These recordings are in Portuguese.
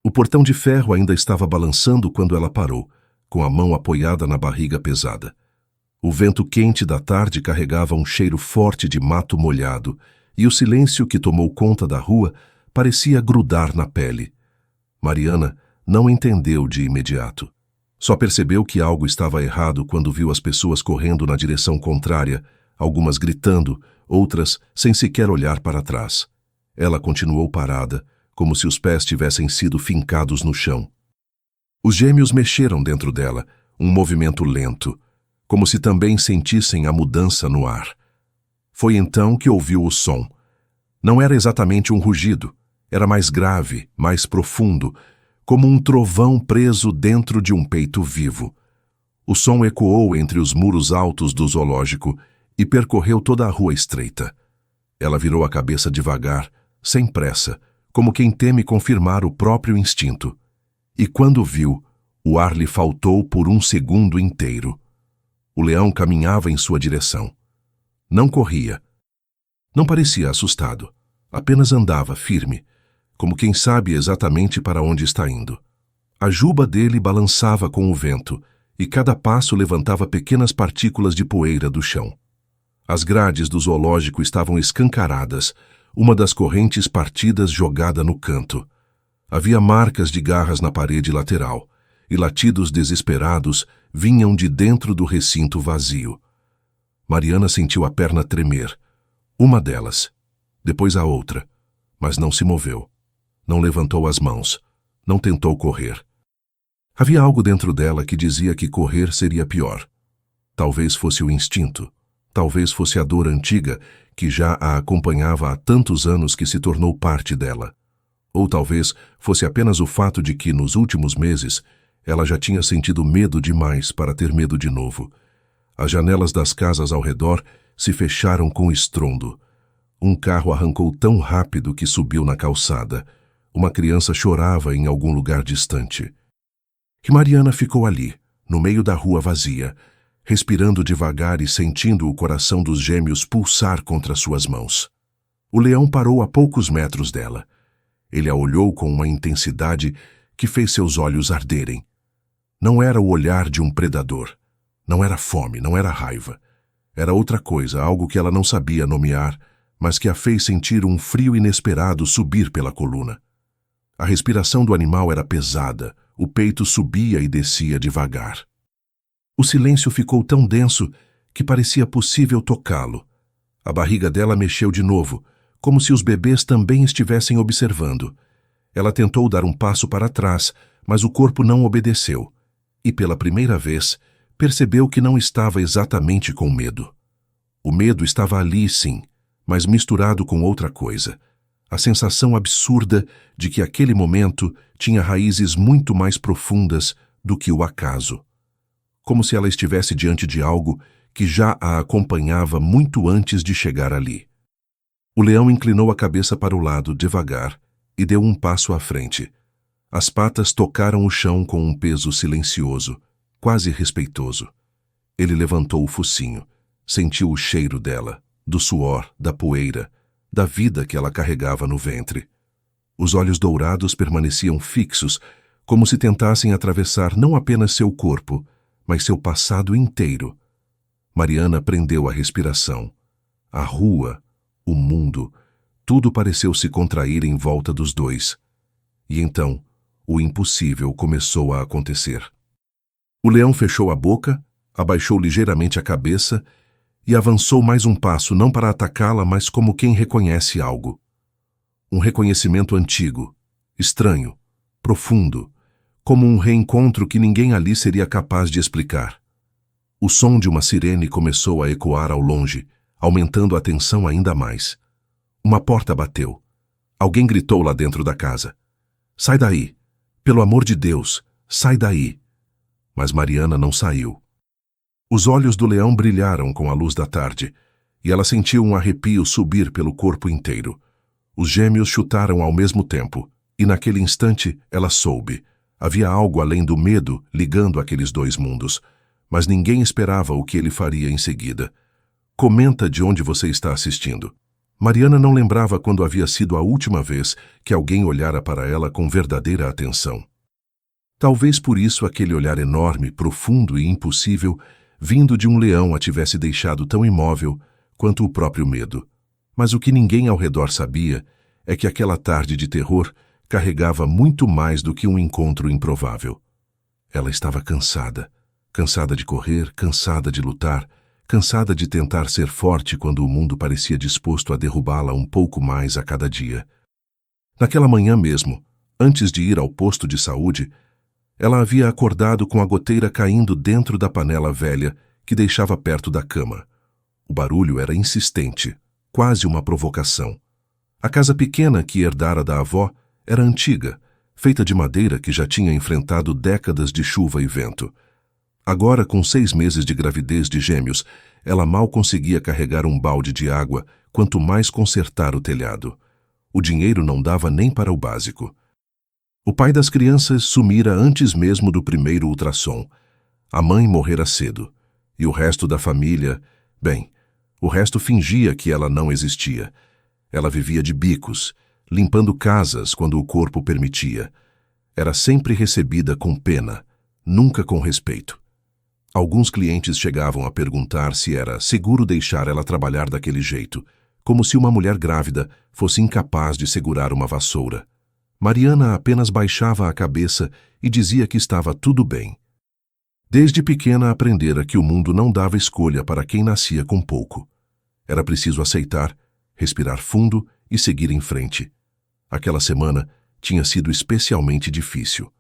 O portão de ferro ainda estava balançando quando ela parou, com a mão apoiada na barriga pesada. O vento quente da tarde carregava um cheiro forte de mato molhado, e o silêncio que tomou conta da rua parecia grudar na pele. Mariana não entendeu de imediato. Só percebeu que algo estava errado quando viu as pessoas correndo na direção contrária, algumas gritando, outras sem sequer olhar para trás. Ela continuou parada, como se os pés tivessem sido fincados no chão. Os gêmeos mexeram dentro dela, um movimento lento, como se também sentissem a mudança no ar. Foi então que ouviu o som. Não era exatamente um rugido, era mais grave, mais profundo, como um trovão preso dentro de um peito vivo. O som ecoou entre os muros altos do zoológico e percorreu toda a rua estreita. Ela virou a cabeça devagar, sem pressa, como quem teme confirmar o próprio instinto. E quando viu, o ar lhe faltou por um segundo inteiro. O leão caminhava em sua direção. Não corria. Não parecia assustado. Apenas andava firme, como quem sabe exatamente para onde está indo. A juba dele balançava com o vento, e cada passo levantava pequenas partículas de poeira do chão. As grades do zoológico estavam escancaradas, uma das correntes partidas jogada no canto. Havia marcas de garras na parede lateral, e latidos desesperados vinham de dentro do recinto vazio. Mariana sentiu a perna tremer, uma delas, depois a outra, mas não se moveu. Não levantou as mãos, não tentou correr. Havia algo dentro dela que dizia que correr seria pior. Talvez fosse o instinto, talvez fosse a dor antiga que já a acompanhava há tantos anos que se tornou parte dela. Ou talvez fosse apenas o fato de que, nos últimos meses, ela já tinha sentido medo demais para ter medo de novo. As janelas das casas ao redor se fecharam com estrondo. Um carro arrancou tão rápido que subiu na calçada. Uma criança chorava em algum lugar distante. E Mariana ficou ali, no meio da rua vazia, respirando devagar e sentindo o coração dos gêmeos pulsar contra suas mãos. O leão parou a poucos metros dela. Ele a olhou com uma intensidade que fez seus olhos arderem. Não era o olhar de um predador. Não era fome, não era raiva. Era outra coisa, algo que ela não sabia nomear, mas que a fez sentir um frio inesperado subir pela coluna. A respiração do animal era pesada, o peito subia e descia devagar. O silêncio ficou tão denso que parecia possível tocá-lo. A barriga dela mexeu de novo, como se os bebês também estivessem observando. Ela tentou dar um passo para trás, mas o corpo não obedeceu. E pela primeira vez, percebeu que não estava exatamente com medo. O medo estava ali, sim, mas misturado com outra coisa. A sensação absurda de que aquele momento tinha raízes muito mais profundas do que o acaso. Como se ela estivesse diante de algo que já a acompanhava muito antes de chegar ali. O leão inclinou a cabeça para o lado devagar e deu um passo à frente. As patas tocaram o chão com um peso silencioso, quase respeitoso. Ele levantou o focinho, sentiu o cheiro dela, do suor, da poeira, da vida que ela carregava no ventre. Os olhos dourados permaneciam fixos, como se tentassem atravessar não apenas seu corpo, mas seu passado inteiro. Mariana prendeu a respiração. A rua, o mundo, tudo pareceu se contrair em volta dos dois. E então, o impossível começou a acontecer. O leão fechou a boca, abaixou ligeiramente a cabeça e avançou mais um passo, não para atacá-la, mas como quem reconhece algo. Um reconhecimento antigo, estranho, profundo, como um reencontro que ninguém ali seria capaz de explicar. O som de uma sirene começou a ecoar ao longe, aumentando a tensão ainda mais. Uma porta bateu. Alguém gritou lá dentro da casa. "Sai daí! Pelo amor de Deus, sai daí!" Mas Mariana não saiu. Os olhos do leão brilharam com a luz da tarde, e ela sentiu um arrepio subir pelo corpo inteiro. Os gêmeos chutaram ao mesmo tempo, e naquele instante ela soube. Havia algo além do medo ligando aqueles dois mundos, mas ninguém esperava o que ele faria em seguida. "Comenta de onde você está assistindo." Mariana não lembrava quando havia sido a última vez que alguém olhara para ela com verdadeira atenção. Talvez por isso aquele olhar enorme, profundo e impossível, vindo de um leão, a tivesse deixado tão imóvel quanto o próprio medo. Mas o que ninguém ao redor sabia é que aquela tarde de terror carregava muito mais do que um encontro improvável. Ela estava cansada. Cansada de correr, cansada de lutar, cansada de tentar ser forte quando o mundo parecia disposto a derrubá-la um pouco mais a cada dia. Naquela manhã mesmo, antes de ir ao posto de saúde, ela havia acordado com a goteira caindo dentro da panela velha que deixava perto da cama. O barulho era insistente, quase uma provocação. A casa pequena que herdara da avó era antiga, feita de madeira que já tinha enfrentado décadas de chuva e vento. Agora, com 6 meses de gravidez de gêmeos, ela mal conseguia carregar um balde de água, quanto mais consertar o telhado. O dinheiro não dava nem para o básico. O pai das crianças sumira antes mesmo do primeiro ultrassom. A mãe morrera cedo. E o resto da família, bem, o resto fingia que ela não existia. Ela vivia de bicos, limpando casas quando o corpo permitia. Era sempre recebida com pena, nunca com respeito. Alguns clientes chegavam a perguntar se era seguro deixar ela trabalhar daquele jeito, como se uma mulher grávida fosse incapaz de segurar uma vassoura. Mariana apenas baixava a cabeça e dizia que estava tudo bem. Desde pequena aprendera que o mundo não dava escolha para quem nascia com pouco. Era preciso aceitar, respirar fundo e seguir em frente. Aquela semana tinha sido especialmente difícil.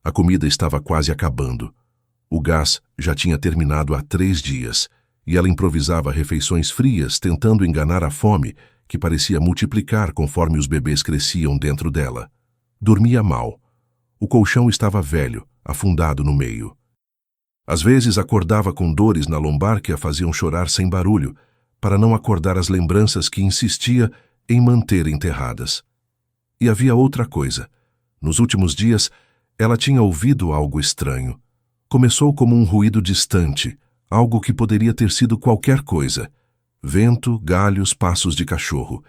A comida estava quase acabando. O gás já tinha terminado há 3 dias, e ela improvisava refeições frias, tentando enganar a fome, que parecia multiplicar conforme os bebês cresciam dentro dela. Dormia mal. O colchão estava velho, afundado no meio. Às vezes acordava com dores na lombar que a faziam chorar sem barulho, para não acordar as lembranças que insistia em manter enterradas. E havia outra coisa. Nos últimos dias, ela tinha ouvido algo estranho. Começou como um ruído distante, algo que poderia ter sido qualquer coisa. Vento, galhos, passos de cachorro.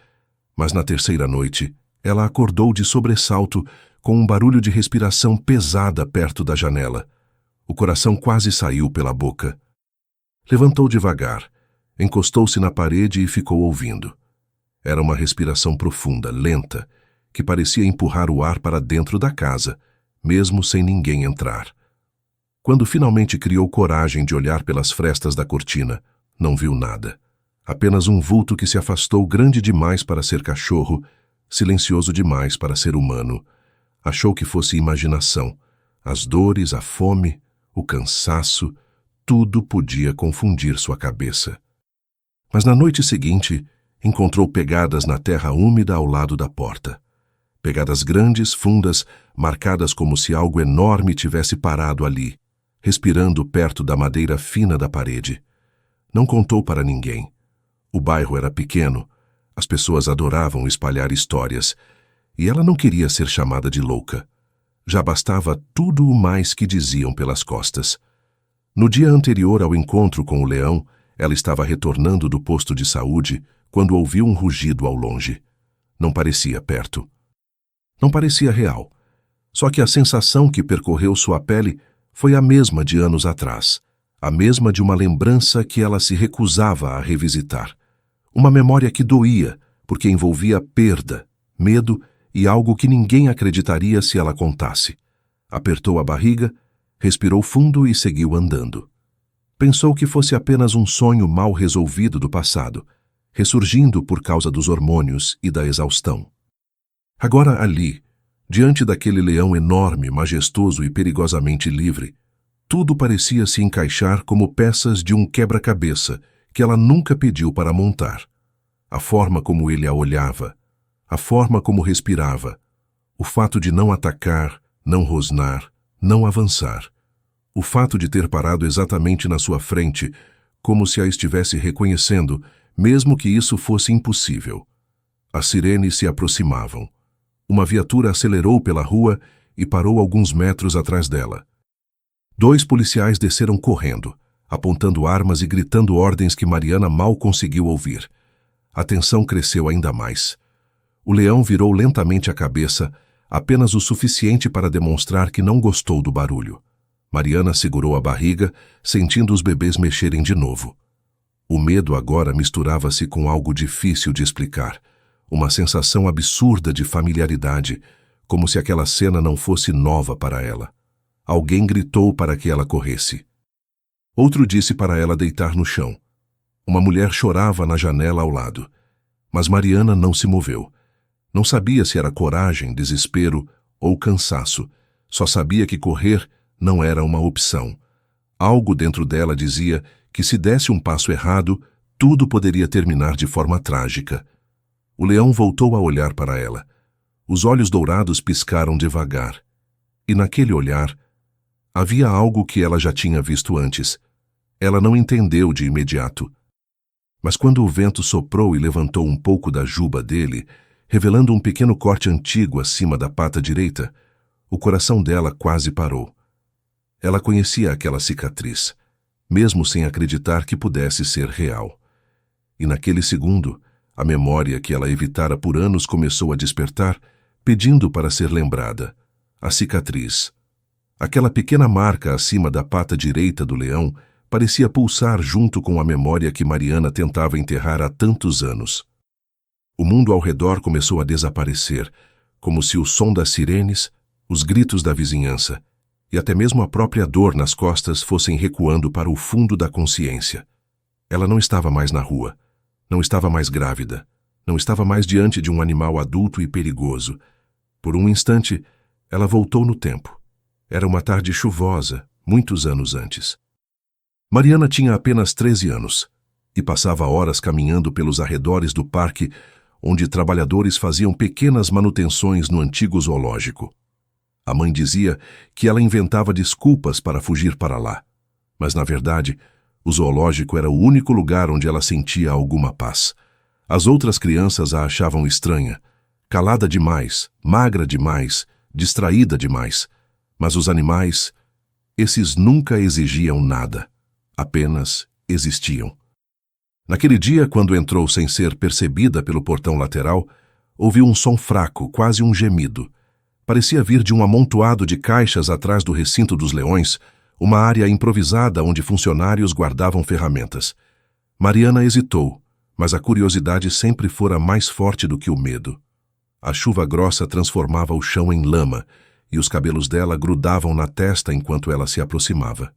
Mas na terceira noite, ela acordou de sobressalto com um barulho de respiração pesada perto da janela. O coração quase saiu pela boca. Levantou devagar, encostou-se na parede e ficou ouvindo. Era uma respiração profunda, lenta, que parecia empurrar o ar para dentro da casa, mesmo sem ninguém entrar. Quando finalmente criou coragem de olhar pelas frestas da cortina, não viu nada. Apenas um vulto que se afastou grande demais para ser cachorro, silencioso demais para ser humano. Achou que fosse imaginação. As dores, a fome, o cansaço, tudo podia confundir sua cabeça. Mas na noite seguinte, encontrou pegadas na terra úmida ao lado da porta. Pegadas grandes, fundas, marcadas como se algo enorme tivesse parado ali, respirando perto da madeira fina da parede. Não contou para ninguém. O bairro era pequeno, as pessoas adoravam espalhar histórias, e ela não queria ser chamada de louca. Já bastava tudo o mais que diziam pelas costas. No dia anterior ao encontro com o leão, ela estava retornando do posto de saúde quando ouviu um rugido ao longe. Não parecia perto. Não parecia real. Só que a sensação que percorreu sua pele foi a mesma de anos atrás, a mesma de uma lembrança que ela se recusava a revisitar. Uma memória que doía, porque envolvia perda, medo e algo que ninguém acreditaria se ela contasse. Apertou a barriga, respirou fundo e seguiu andando. Pensou que fosse apenas um sonho mal resolvido do passado, ressurgindo por causa dos hormônios e da exaustão. Agora ali, diante daquele leão enorme, majestoso e perigosamente livre, tudo parecia se encaixar como peças de um quebra-cabeça que ela nunca pediu para montar. A forma como ele a olhava, a forma como respirava, o fato de não atacar, não rosnar, não avançar, o fato de ter parado exatamente na sua frente, como se a estivesse reconhecendo, mesmo que isso fosse impossível. As sirenes se aproximavam. Uma viatura acelerou pela rua e parou alguns metros atrás dela. 2 policiais desceram correndo, apontando armas e gritando ordens que Mariana mal conseguiu ouvir. a tensão cresceu ainda mais. O leão virou lentamente a cabeça, apenas o suficiente para demonstrar que não gostou do barulho. Mariana segurou a barriga, sentindo os bebês mexerem de novo. O medo agora misturava-se com algo difícil de explicar, uma sensação absurda de familiaridade, como se aquela cena não fosse nova para ela. Alguém gritou para que ela corresse. Outro disse para ela deitar no chão. Uma mulher chorava na janela ao lado. Mas Mariana não se moveu. Não sabia se era coragem, desespero ou cansaço. Só sabia que correr não era uma opção. Algo dentro dela dizia que se desse um passo errado, tudo poderia terminar de forma trágica. O leão voltou a olhar para ela. Os olhos dourados piscaram devagar. E naquele olhar, havia algo que ela já tinha visto antes. Ela não entendeu de imediato. Mas quando o vento soprou e levantou um pouco da juba dele, revelando um pequeno corte antigo acima da pata direita, o coração dela quase parou. Ela conhecia aquela cicatriz, mesmo sem acreditar que pudesse ser real. E naquele segundo, a memória que ela evitara por anos começou a despertar, pedindo para ser lembrada. A cicatriz. Aquela pequena marca acima da pata direita do leão parecia pulsar junto com a memória que Mariana tentava enterrar há tantos anos. O mundo ao redor começou a desaparecer, como se o som das sirenes, os gritos da vizinhança e até mesmo a própria dor nas costas fossem recuando para o fundo da consciência. Ela não estava mais na rua, não estava mais grávida, não estava mais diante de um animal adulto e perigoso. Por um instante, ela voltou no tempo. Era uma tarde chuvosa, muitos anos antes. Mariana tinha apenas 13 anos e passava horas caminhando pelos arredores do parque, onde trabalhadores faziam pequenas manutenções no antigo zoológico. A mãe dizia que ela inventava desculpas para fugir para lá, mas na verdade, o zoológico era o único lugar onde ela sentia alguma paz. As outras crianças a achavam estranha, calada demais, magra demais, distraída demais. Mas os animais, esses nunca exigiam nada, apenas existiam. Naquele dia, quando entrou sem ser percebida pelo portão lateral, ouviu um som fraco, quase um gemido. Parecia vir de um amontoado de caixas atrás do recinto dos leões, uma área improvisada onde funcionários guardavam ferramentas. Mariana hesitou, mas a curiosidade sempre fora mais forte do que o medo. A chuva grossa transformava o chão em lama, e os cabelos dela grudavam na testa enquanto ela se aproximava.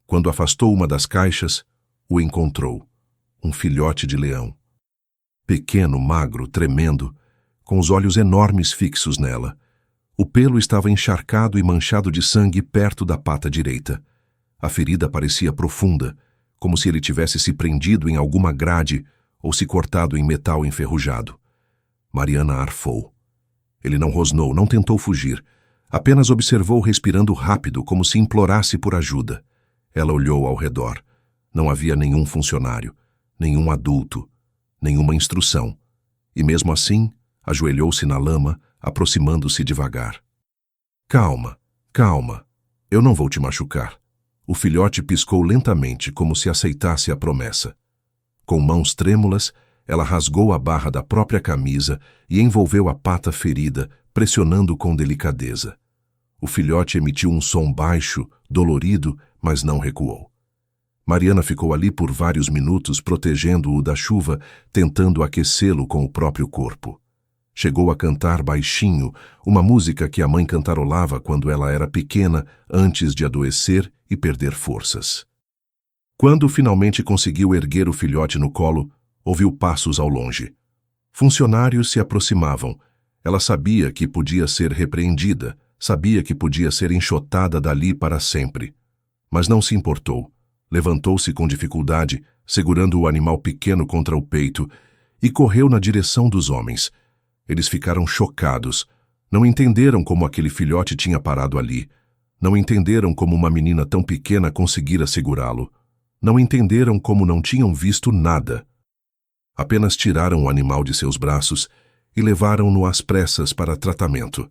Quando afastou uma das caixas, o encontrou. Um filhote de leão. Pequeno, magro, tremendo, com os olhos enormes fixos nela. O pelo estava encharcado e manchado de sangue perto da pata direita. A ferida parecia profunda, como se ele tivesse se prendido em alguma grade ou se cortado em metal enferrujado. Mariana arfou. Ele não rosnou, não tentou fugir. Apenas observou respirando rápido, como se implorasse por ajuda. Ela olhou ao redor. Não havia nenhum funcionário, nenhum adulto, nenhuma instrução. E mesmo assim, ajoelhou-se na lama, aproximando-se devagar. Calma, calma. Eu não vou te machucar. O filhote piscou lentamente, como se aceitasse a promessa. Com mãos trêmulas, ela rasgou a barra da própria camisa e envolveu a pata ferida, pressionando com delicadeza. O filhote emitiu um som baixo, dolorido, mas não recuou. Mariana ficou ali por vários minutos, protegendo-o da chuva, tentando aquecê-lo com o próprio corpo. Chegou a cantar baixinho, uma música que a mãe cantarolava quando ela era pequena, antes de adoecer e perder forças. Quando finalmente conseguiu erguer o filhote no colo, ouviu passos ao longe. Funcionários se aproximavam. Ela sabia que podia ser repreendida, sabia que podia ser enxotada dali para sempre. Mas não se importou. Levantou-se com dificuldade, segurando o animal pequeno contra o peito, e correu na direção dos homens. Eles ficaram chocados. Não entenderam como aquele filhote tinha parado ali. Não entenderam como uma menina tão pequena conseguira segurá-lo. Não entenderam como não tinham visto nada. Apenas tiraram o animal de seus braços e levaram-no às pressas para tratamento.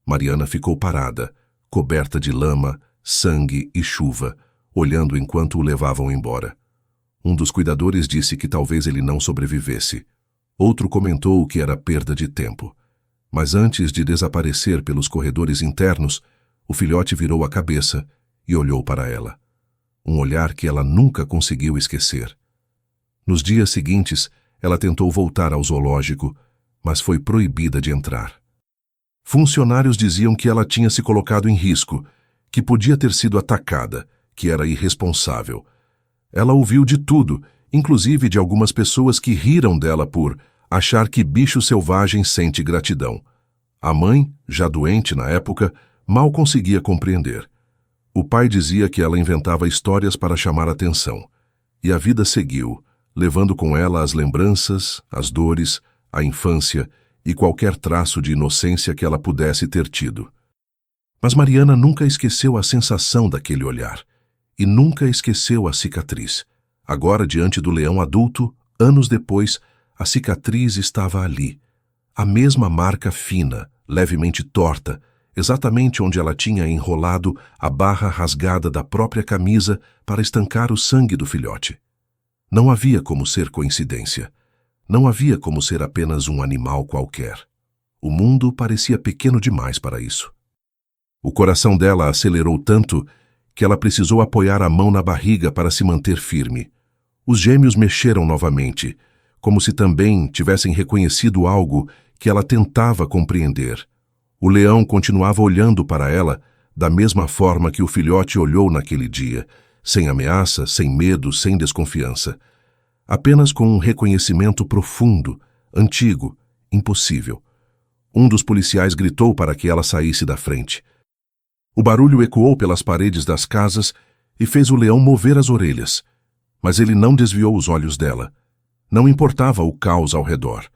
Mariana ficou parada, coberta de lama, sangue e chuva, olhando enquanto o levavam embora. Um dos cuidadores disse que talvez ele não sobrevivesse. Outro comentou que era perda de tempo. Mas antes de desaparecer pelos corredores internos, o filhote virou a cabeça e olhou para ela. Um olhar que ela nunca conseguiu esquecer. Nos dias seguintes, ela tentou voltar ao zoológico, mas foi proibida de entrar. Funcionários diziam que ela tinha se colocado em risco, que podia ter sido atacada, que era irresponsável. Ela ouviu de tudo, inclusive de algumas pessoas que riram dela por achar que bicho selvagem sente gratidão. A mãe, já doente na época, mal conseguia compreender. O pai dizia que ela inventava histórias para chamar atenção. E a vida seguiu, levando com ela as lembranças, as dores, a infância e qualquer traço de inocência que ela pudesse ter tido. Mas Mariana nunca esqueceu a sensação daquele olhar. E nunca esqueceu a cicatriz. Agora, diante do leão adulto, anos depois, a cicatriz estava ali. A mesma marca fina, levemente torta, exatamente onde ela tinha enrolado a barra rasgada da própria camisa para estancar o sangue do filhote. Não havia como ser coincidência. Não havia como ser apenas um animal qualquer. O mundo parecia pequeno demais para isso. O coração dela acelerou tanto que ela precisou apoiar a mão na barriga para se manter firme. Os gêmeos mexeram novamente, como se também tivessem reconhecido algo que ela tentava compreender. O leão continuava olhando para ela da mesma forma que o filhote olhou naquele dia, sem ameaça, sem medo, sem desconfiança. Apenas com um reconhecimento profundo, antigo, impossível. Um dos policiais gritou para que ela saísse da frente. O barulho ecoou pelas paredes das casas e fez o leão mover as orelhas. Mas ele não desviou os olhos dela. Não importava o caos ao redor.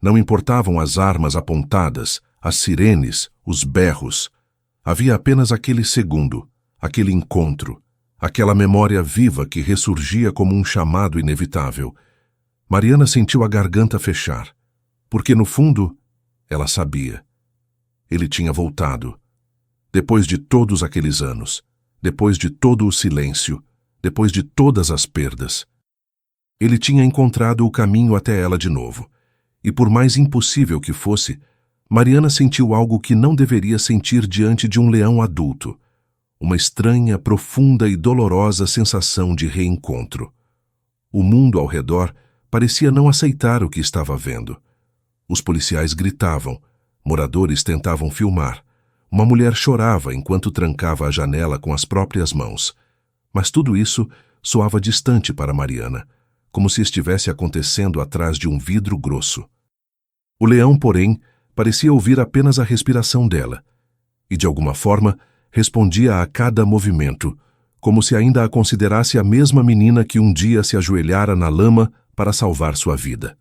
Não importavam as armas apontadas, as sirenes, os berros. Havia apenas aquele segundo, aquele encontro, aquela memória viva que ressurgia como um chamado inevitável. Mariana sentiu a garganta fechar, porque no fundo, ela sabia. Ele tinha voltado. Depois de todos aqueles anos, depois de todo o silêncio, depois de todas as perdas. Ele tinha encontrado o caminho até ela de novo. E por mais impossível que fosse, Mariana sentiu algo que não deveria sentir diante de um leão adulto. Uma estranha, profunda e dolorosa sensação de reencontro. O mundo ao redor parecia não aceitar o que estava vendo. Os policiais gritavam, moradores tentavam filmar. Uma mulher chorava enquanto trancava a janela com as próprias mãos. Mas tudo isso soava distante para Mariana, como se estivesse acontecendo atrás de um vidro grosso. O leão, porém, parecia ouvir apenas a respiração dela, e de alguma forma respondia a cada movimento, como se ainda a considerasse a mesma menina que um dia se ajoelhara na lama para salvar sua vida.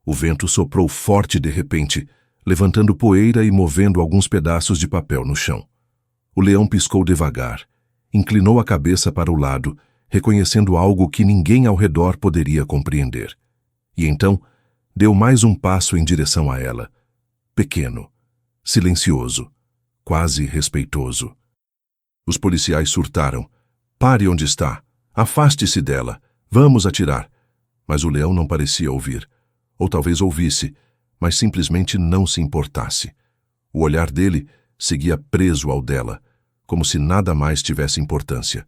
O vento soprou forte de repente, levantando poeira e movendo alguns pedaços de papel no chão. O leão piscou devagar, inclinou a cabeça para o lado, reconhecendo algo que ninguém ao redor poderia compreender. E então, deu mais um passo em direção a ela. Pequeno, silencioso, quase respeitoso. Os policiais surtaram. Pare onde está. Afaste-se dela. Vamos atirar. Mas o leão não parecia ouvir. Ou talvez ouvisse, mas simplesmente não se importasse. O olhar dele seguia preso ao dela, como se nada mais tivesse importância.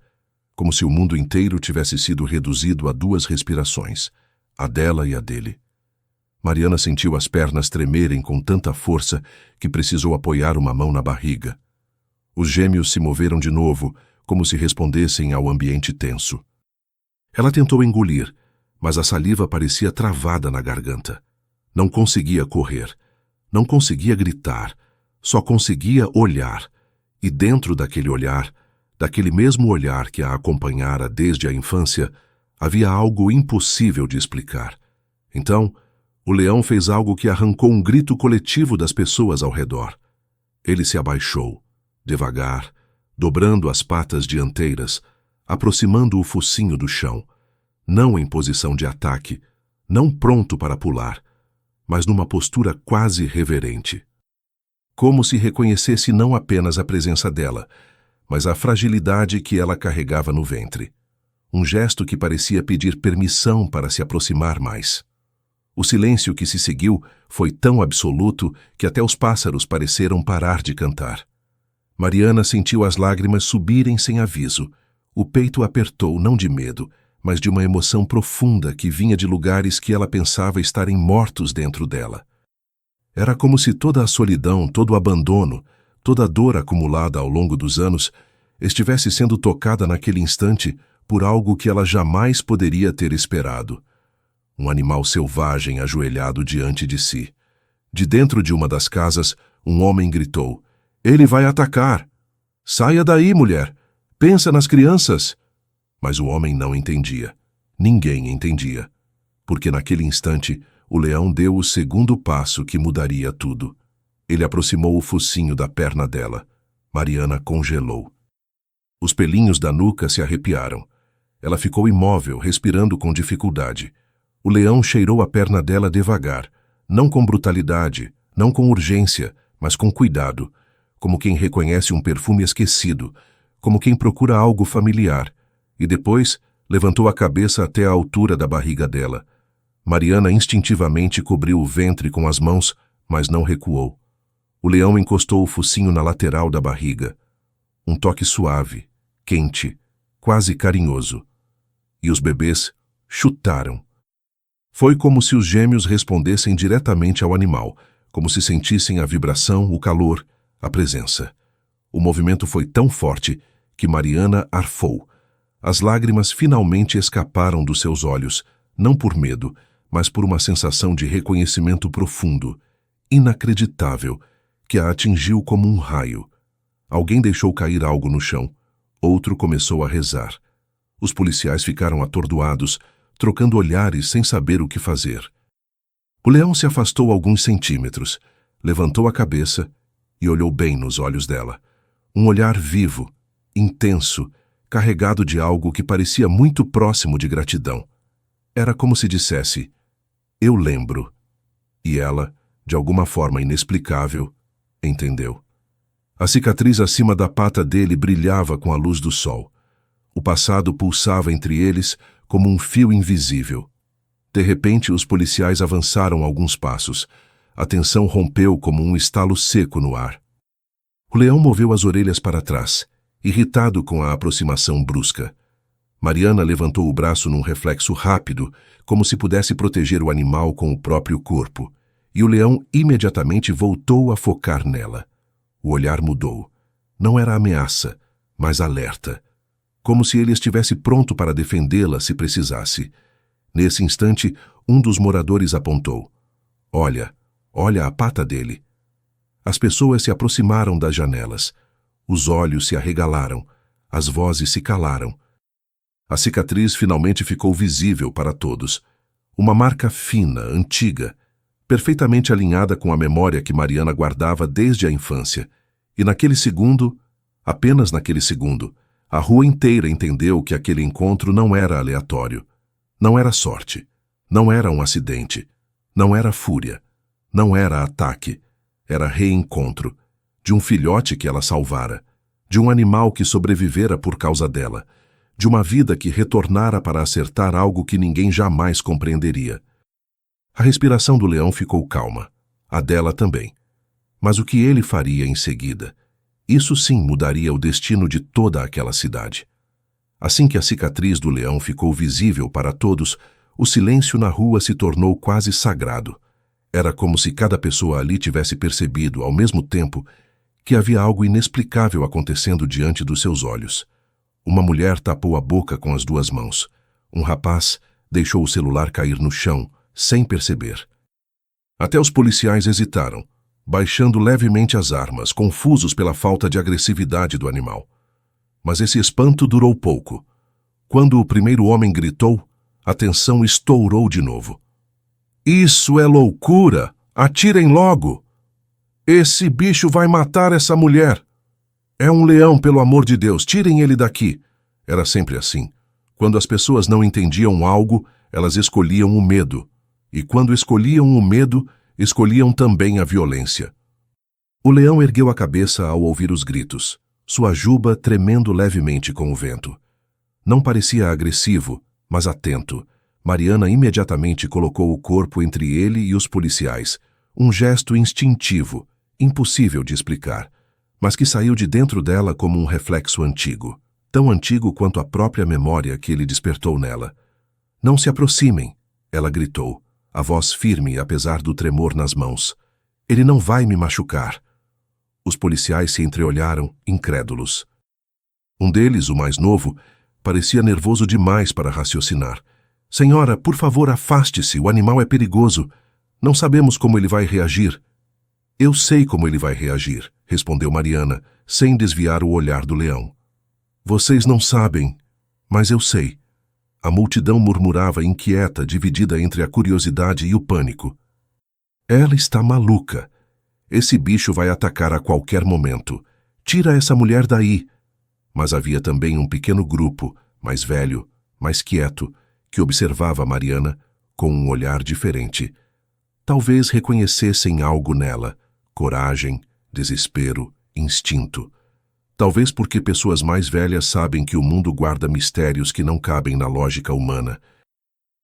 Como se o mundo inteiro tivesse sido reduzido a 2 respirações, a dela e a dele. Mariana sentiu as pernas tremerem com tanta força que precisou apoiar uma mão na barriga. Os gêmeos se moveram de novo, como se respondessem ao ambiente tenso. Ela tentou engolir, mas a saliva parecia travada na garganta. Não conseguia correr, não conseguia gritar, só conseguia olhar. E dentro daquele olhar, daquele mesmo olhar que a acompanhara desde a infância, havia algo impossível de explicar. Então, o leão fez algo que arrancou um grito coletivo das pessoas ao redor. Ele se abaixou, devagar, dobrando as patas dianteiras, aproximando o focinho do chão, não em posição de ataque, não pronto para pular, mas numa postura quase reverente. Como se reconhecesse não apenas a presença dela, mas a fragilidade que ela carregava no ventre. Um gesto que parecia pedir permissão para se aproximar mais. O silêncio que se seguiu foi tão absoluto que até os pássaros pareceram parar de cantar. Mariana sentiu as lágrimas subirem sem aviso. O peito apertou não de medo, mas de uma emoção profunda que vinha de lugares que ela pensava estarem mortos dentro dela. Era como se toda a solidão, todo o abandono, toda a dor acumulada ao longo dos anos estivesse sendo tocada naquele instante por algo que ela jamais poderia ter esperado. Um animal selvagem ajoelhado diante de si. De dentro de uma das casas, um homem gritou: "Ele vai atacar! Saia daí, mulher! Pensa nas crianças!" Mas o homem não entendia. Ninguém entendia. Porque naquele instante, o leão deu o segundo passo que mudaria tudo. Ele aproximou o focinho da perna dela. Mariana congelou. Os pelinhos da nuca se arrepiaram. Ela ficou imóvel, respirando com dificuldade. O leão cheirou a perna dela devagar, não com brutalidade, não com urgência, mas com cuidado, como quem reconhece um perfume esquecido, como quem procura algo familiar, e depois levantou a cabeça até a altura da barriga dela. Mariana instintivamente cobriu o ventre com as mãos, mas não recuou. O leão encostou o focinho na lateral da barriga. Um toque suave, quente, quase carinhoso. E os bebês chutaram. Foi como se os gêmeos respondessem diretamente ao animal, como se sentissem a vibração, o calor, a presença. O movimento foi tão forte que Mariana arfou. As lágrimas finalmente escaparam dos seus olhos, não por medo, mas por uma sensação de reconhecimento profundo, inacreditável, que a atingiu como um raio. Alguém deixou cair algo no chão. Outro começou a rezar. Os policiais ficaram atordoados, trocando olhares sem saber o que fazer. O leão se afastou alguns centímetros, levantou a cabeça e olhou bem nos olhos dela. Um olhar vivo, intenso, carregado de algo que parecia muito próximo de gratidão. Era como se dissesse: "Eu lembro." E ela, de alguma forma inexplicável, entendeu. A cicatriz acima da pata dele brilhava com a luz do sol. O passado pulsava entre eles como um fio invisível. De repente, os policiais avançaram alguns passos. A tensão rompeu como um estalo seco no ar. O leão moveu as orelhas para trás, irritado com a aproximação brusca. Mariana levantou o braço num reflexo rápido, como se pudesse proteger o animal com o próprio corpo, e o leão imediatamente voltou a focar nela. O olhar mudou. Não era ameaça, mas alerta. Como se ele estivesse pronto para defendê-la se precisasse. Nesse instante, um dos moradores apontou: "Olha, olha a pata dele." As pessoas se aproximaram das janelas. Os olhos se arregalaram. As vozes se calaram. A cicatriz finalmente ficou visível para todos. Uma marca fina, antiga, perfeitamente alinhada com a memória que Mariana guardava desde a infância. E naquele segundo, apenas naquele segundo, a rua inteira entendeu que aquele encontro não era aleatório. Não era sorte. Não era um acidente. Não era fúria. Não era ataque. Era reencontro. De um filhote que ela salvara. De um animal que sobrevivera por causa dela. De uma vida que retornara para acertar algo que ninguém jamais compreenderia. A respiração do leão ficou calma. A dela também. Mas o que ele faria em seguida? Isso sim mudaria o destino de toda aquela cidade. Assim que a cicatriz do leão ficou visível para todos, o silêncio na rua se tornou quase sagrado. Era como se cada pessoa ali tivesse percebido, ao mesmo tempo, que havia algo inexplicável acontecendo diante dos seus olhos. Uma mulher tapou a boca com as duas mãos. Um rapaz deixou o celular cair no chão, sem perceber. Até os policiais hesitaram, baixando levemente as armas, confusos pela falta de agressividade do animal. Mas esse espanto durou pouco. Quando o primeiro homem gritou, a tensão estourou de novo. "Isso é loucura! Atirem logo! Esse bicho vai matar essa mulher! É um leão, pelo amor de Deus, tirem ele daqui!" Era sempre assim. Quando as pessoas não entendiam algo, elas escolhiam o medo. E quando escolhiam o medo, escolhiam também a violência. O leão ergueu a cabeça ao ouvir os gritos, sua juba tremendo levemente com o vento. Não parecia agressivo, mas atento, Mariana imediatamente colocou o corpo entre ele e os policiais, um gesto instintivo, impossível de explicar, mas que saiu de dentro dela como um reflexo antigo, tão antigo quanto a própria memória que ele despertou nela. "Não se aproximem", ela gritou, a voz firme apesar do tremor nas mãos. "Ele não vai me machucar." Os policiais se entreolharam, incrédulos. Um deles, o mais novo, parecia nervoso demais para raciocinar. "Senhora, por favor, afaste-se, o animal é perigoso. Não sabemos como ele vai reagir." "Eu sei como ele vai reagir", respondeu Mariana, sem desviar o olhar do leão. "Vocês não sabem, mas eu sei." A multidão murmurava inquieta, dividida entre a curiosidade e o pânico. "Ela está maluca. Esse bicho vai atacar a qualquer momento. Tira essa mulher daí." Mas havia também um pequeno grupo, mais velho, mais quieto, que observava Mariana com um olhar diferente. Talvez reconhecessem algo nela: coragem, desespero, instinto. Talvez porque pessoas mais velhas sabem que o mundo guarda mistérios que não cabem na lógica humana.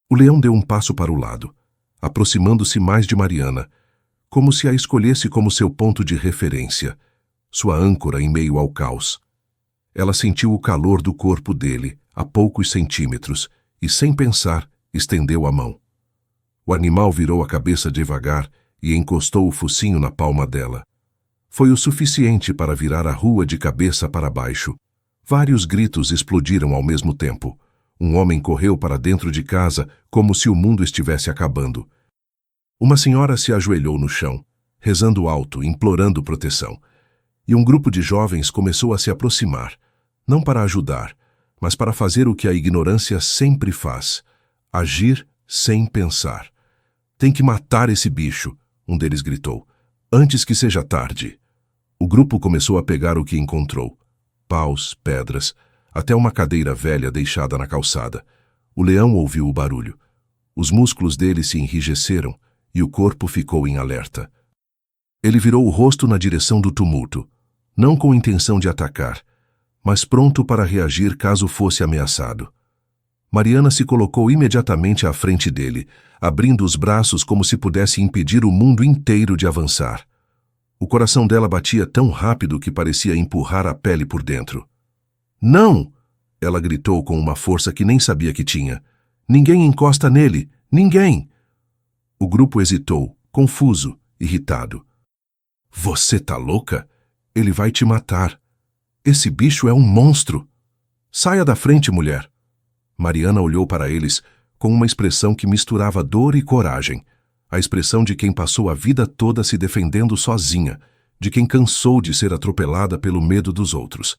O leão deu um passo para o lado, aproximando-se mais de Mariana, como se a escolhesse como seu ponto de referência, sua âncora em meio ao caos. Ela sentiu o calor do corpo dele, a poucos centímetros, e, sem pensar, estendeu a mão. O animal virou a cabeça devagar e encostou o focinho na palma dela. Foi o suficiente para virar a rua de cabeça para baixo. Vários gritos explodiram ao mesmo tempo. Um homem correu para dentro de casa como se o mundo estivesse acabando. Uma senhora se ajoelhou no chão, rezando alto, implorando proteção. E um grupo de jovens começou a se aproximar, não para ajudar, mas para fazer o que a ignorância sempre faz: agir sem pensar. "Tem que matar esse bicho", um deles gritou, "antes que seja tarde." O grupo começou a pegar o que encontrou: paus, pedras, até uma cadeira velha deixada na calçada. O leão ouviu o barulho. Os músculos dele se enrijeceram e o corpo ficou em alerta. Ele virou o rosto na direção do tumulto, não com intenção de atacar, mas pronto para reagir caso fosse ameaçado. Mariana se colocou imediatamente à frente dele, abrindo os braços como se pudesse impedir o mundo inteiro de avançar. O coração dela batia tão rápido que parecia empurrar a pele por dentro. "Não!" ela gritou com uma força que nem sabia que tinha. "Ninguém encosta nele! Ninguém!" O grupo hesitou, confuso, irritado. "Você tá louca? Ele vai te matar. Esse bicho é um monstro. Saia da frente, mulher." Mariana olhou para eles com uma expressão que misturava dor e coragem. A expressão de quem passou a vida toda se defendendo sozinha, de quem cansou de ser atropelada pelo medo dos outros.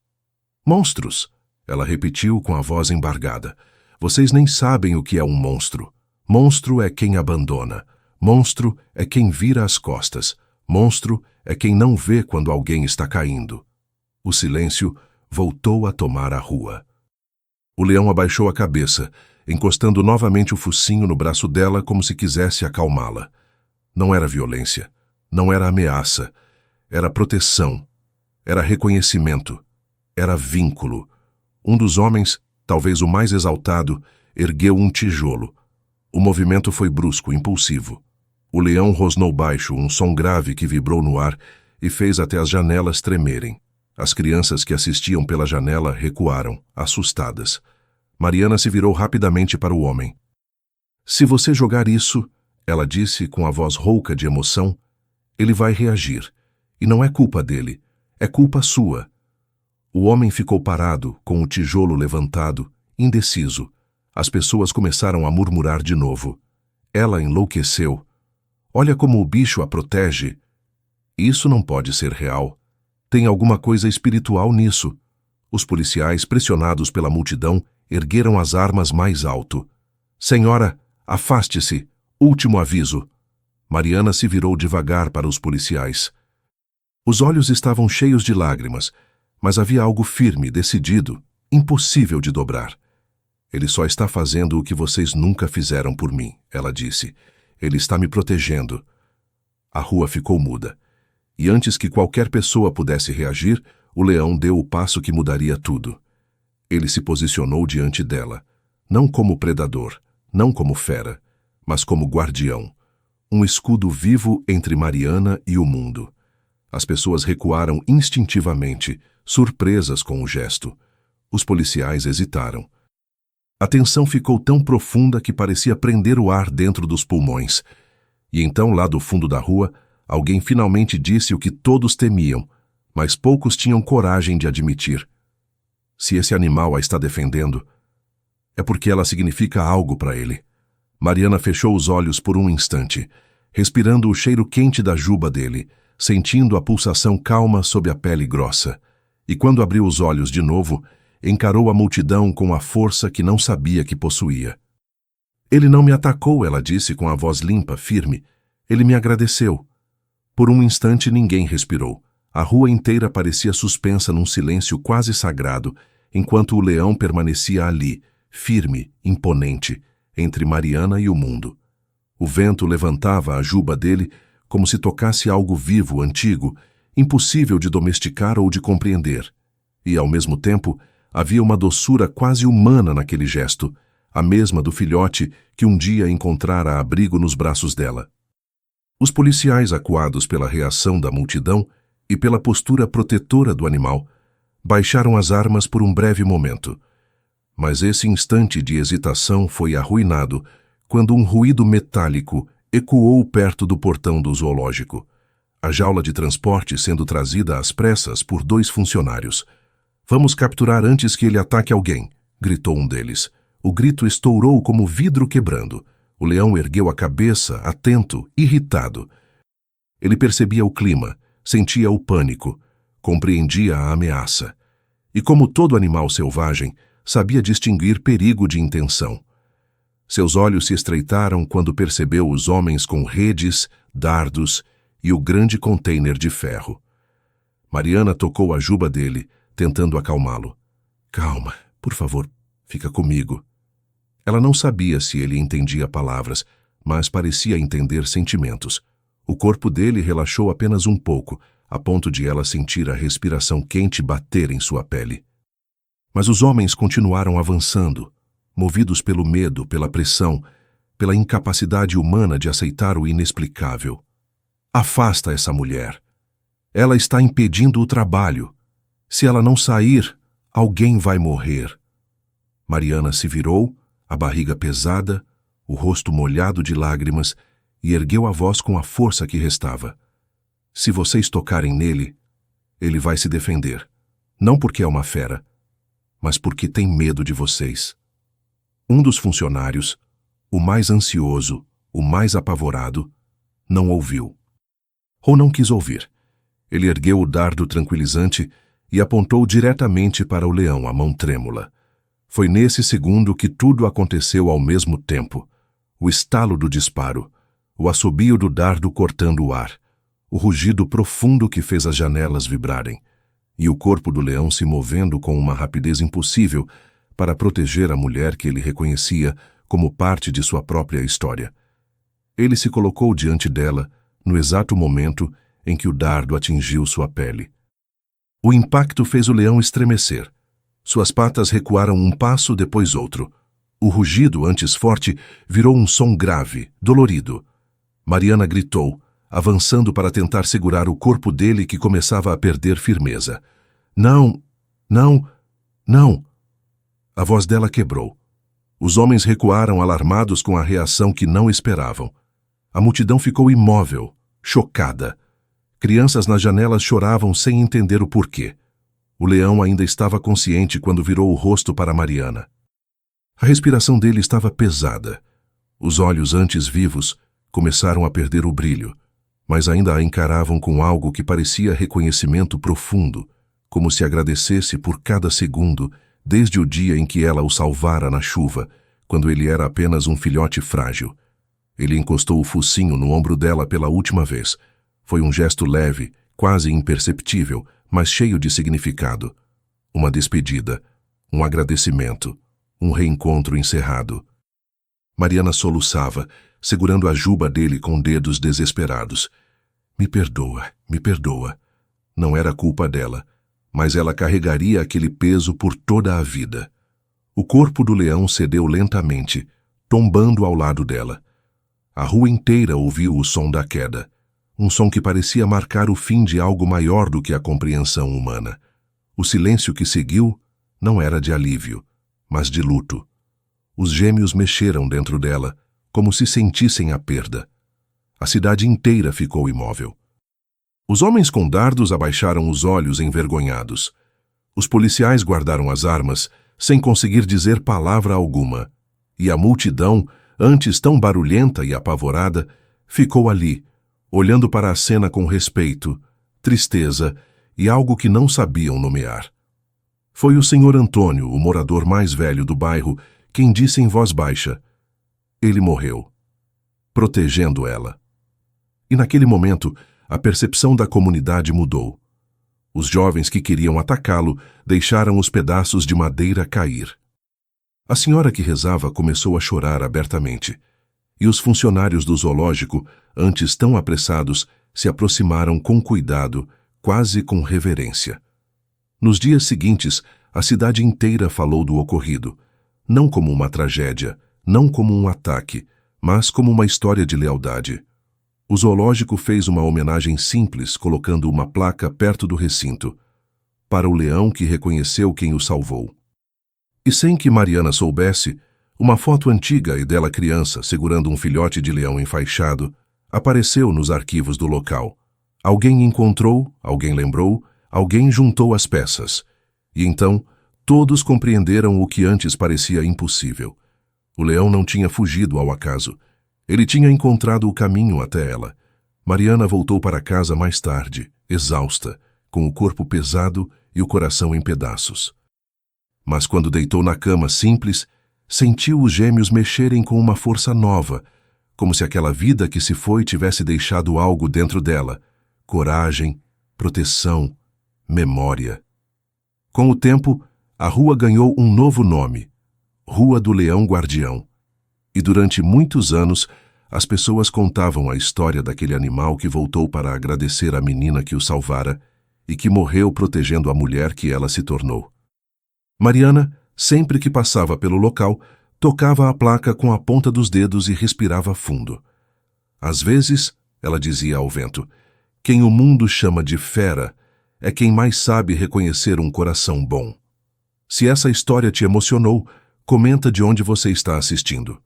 "Monstros", ela repetiu com a voz embargada. "Vocês nem sabem o que é um monstro. Monstro é quem abandona. Monstro é quem vira as costas. Monstro é quem não vê quando alguém está caindo." O silêncio voltou a tomar a rua. O leão abaixou a cabeça, encostando novamente o focinho no braço dela como se quisesse acalmá-la. Não era violência, não era ameaça, era proteção, era reconhecimento, era vínculo. Um dos homens, talvez o mais exaltado, ergueu um tijolo. O movimento foi brusco, impulsivo. O leão rosnou baixo, um som grave que vibrou no ar e fez até as janelas tremerem. As crianças que assistiam pela janela recuaram, assustadas. Mariana se virou rapidamente para o homem. "Se você jogar isso", ela disse com a voz rouca de emoção, "ele vai reagir. E não é culpa dele, é culpa sua." O homem ficou parado, com o tijolo levantado, indeciso. As pessoas começaram a murmurar de novo. Ela enlouqueceu. "Olha como o bicho a protege." "Isso não pode ser real. Tem alguma coisa espiritual nisso." Os policiais, pressionados pela multidão, ergueram as armas mais alto. "Senhora, afaste-se. Último aviso." Mariana se virou devagar para os policiais. Os olhos estavam cheios de lágrimas, mas havia algo firme, decidido, impossível de dobrar. "Ele só está fazendo o que vocês nunca fizeram por mim", ela disse. "Ele está me protegendo." A rua ficou muda. E antes que qualquer pessoa pudesse reagir, o leão deu o passo que mudaria tudo. Ele se posicionou diante dela, não como predador, não como fera, mas como guardião, um escudo vivo entre Mariana e o mundo. As pessoas recuaram instintivamente, surpresas com o gesto. Os policiais hesitaram. A tensão ficou tão profunda que parecia prender o ar dentro dos pulmões. E então, lá do fundo da rua, alguém finalmente disse o que todos temiam, mas poucos tinham coragem de admitir. Se esse animal a está defendendo, é porque ela significa algo para ele. Mariana fechou os olhos por um instante, respirando o cheiro quente da juba dele, sentindo a pulsação calma sob a pele grossa. E quando abriu os olhos de novo, encarou a multidão com a força que não sabia que possuía. Ele não me atacou, ela disse com a voz limpa, firme. Ele me agradeceu. Por um instante ninguém respirou. A rua inteira parecia suspensa num silêncio quase sagrado, enquanto o leão permanecia ali, firme, imponente, entre Mariana e o mundo. O vento levantava a juba dele como se tocasse algo vivo, antigo, impossível de domesticar ou de compreender. E, ao mesmo tempo, havia uma doçura quase humana naquele gesto, a mesma do filhote que um dia encontrara abrigo nos braços dela. Os policiais, acuados pela reação da multidão e pela postura protetora do animal, baixaram as armas por um breve momento. Mas esse instante de hesitação foi arruinado quando um ruído metálico ecoou perto do portão do zoológico. A jaula de transporte sendo trazida às pressas por 2 funcionários. "Vamos capturar antes que ele ataque alguém", gritou um deles. O grito estourou como vidro quebrando. O leão ergueu a cabeça, atento, irritado. Ele percebia o clima, sentia o pânico, compreendia a ameaça. E como todo animal selvagem, sabia distinguir perigo de intenção. Seus olhos se estreitaram quando percebeu os homens com redes, dardos e o grande container de ferro. Mariana tocou a juba dele, tentando acalmá-lo. "Calma, por favor, fica comigo." Ela não sabia se ele entendia palavras, mas parecia entender sentimentos. O corpo dele relaxou apenas um pouco, a ponto de ela sentir a respiração quente bater em sua pele. Mas os homens continuaram avançando, movidos pelo medo, pela pressão, pela incapacidade humana de aceitar o inexplicável. "Afasta essa mulher. Ela está impedindo o trabalho. Se ela não sair, alguém vai morrer." Mariana se virou, a barriga pesada, o rosto molhado de lágrimas, e ergueu a voz com a força que restava. "Se vocês tocarem nele, ele vai se defender. Não porque é uma fera, mas porque tem medo de vocês." Um dos funcionários, o mais ansioso, o mais apavorado, não ouviu. Ou não quis ouvir. Ele ergueu o dardo tranquilizante e apontou diretamente para o leão, a mão trêmula. Foi nesse segundo que tudo aconteceu ao mesmo tempo. O estalo do disparo, o assobio do dardo cortando o ar, o rugido profundo que fez as janelas vibrarem, e o corpo do leão se movendo com uma rapidez impossível para proteger a mulher que ele reconhecia como parte de sua própria história. Ele se colocou diante dela no exato momento em que o dardo atingiu sua pele. O impacto fez o leão estremecer. Suas patas recuaram um passo, depois outro. O rugido, antes forte, virou um som grave, dolorido. Mariana gritou, avançando para tentar segurar o corpo dele que começava a perder firmeza. "Não, não, não!" A voz dela quebrou. Os homens recuaram alarmados com a reação que não esperavam. A multidão ficou imóvel, chocada. Crianças nas janelas choravam sem entender o porquê. O leão ainda estava consciente quando virou o rosto para Mariana. A respiração dele estava pesada. Os olhos antes vivos começaram a perder o brilho, mas ainda a encaravam com algo que parecia reconhecimento profundo, como se agradecesse por cada segundo, desde o dia em que ela o salvara na chuva, quando ele era apenas um filhote frágil. Ele encostou o focinho no ombro dela pela última vez. Foi um gesto leve, quase imperceptível, mas cheio de significado. Uma despedida, um agradecimento, um reencontro encerrado. Mariana soluçava, segurando a juba dele com dedos desesperados. Me perdoa. Não era culpa dela, mas ela carregaria aquele peso por toda a vida. O corpo do leão cedeu lentamente, tombando ao lado dela. A rua inteira ouviu o som da queda, um som que parecia marcar o fim de algo maior do que a compreensão humana. O silêncio que seguiu não era de alívio, mas de luto. Os gêmeos mexeram dentro dela, como se sentissem a perda. A cidade inteira ficou imóvel. Os homens com dardos abaixaram os olhos envergonhados. Os policiais guardaram as armas, sem conseguir dizer palavra alguma. E a multidão, antes tão barulhenta e apavorada, ficou ali, olhando para a cena com respeito, tristeza e algo que não sabiam nomear. Foi o Sr. Antônio, o morador mais velho do bairro, quem disse em voz baixa: ele morreu, protegendo ela. E naquele momento, a percepção da comunidade mudou. Os jovens que queriam atacá-lo deixaram os pedaços de madeira cair. A senhora que rezava começou a chorar abertamente, e os funcionários do zoológico, antes tão apressados, se aproximaram com cuidado, quase com reverência. Nos dias seguintes, a cidade inteira falou do ocorrido, não como uma tragédia, não como um ataque, mas como uma história de lealdade. O zoológico fez uma homenagem simples, colocando uma placa perto do recinto, para o leão que reconheceu quem o salvou. E sem que Mariana soubesse, uma foto antiga e dela criança, segurando um filhote de leão enfaixado, apareceu nos arquivos do local. Alguém encontrou, alguém lembrou, alguém juntou as peças. E então, todos compreenderam o que antes parecia impossível. O leão não tinha fugido ao acaso. Ele tinha encontrado o caminho até ela. Mariana voltou para casa mais tarde, exausta, com o corpo pesado e o coração em pedaços. Mas quando deitou na cama simples, sentiu os gêmeos mexerem com uma força nova, como se aquela vida que se foi tivesse deixado algo dentro dela: coragem, proteção, memória. Com o tempo, a rua ganhou um novo nome: Rua do Leão Guardião. E durante muitos anos, as pessoas contavam a história daquele animal que voltou para agradecer a menina que o salvara e que morreu protegendo a mulher que ela se tornou. Mariana, sempre que passava pelo local, tocava a placa com a ponta dos dedos e respirava fundo. Às vezes, ela dizia ao vento, quem o mundo chama de fera é quem mais sabe reconhecer um coração bom. Se essa história te emocionou, comenta de onde você está assistindo.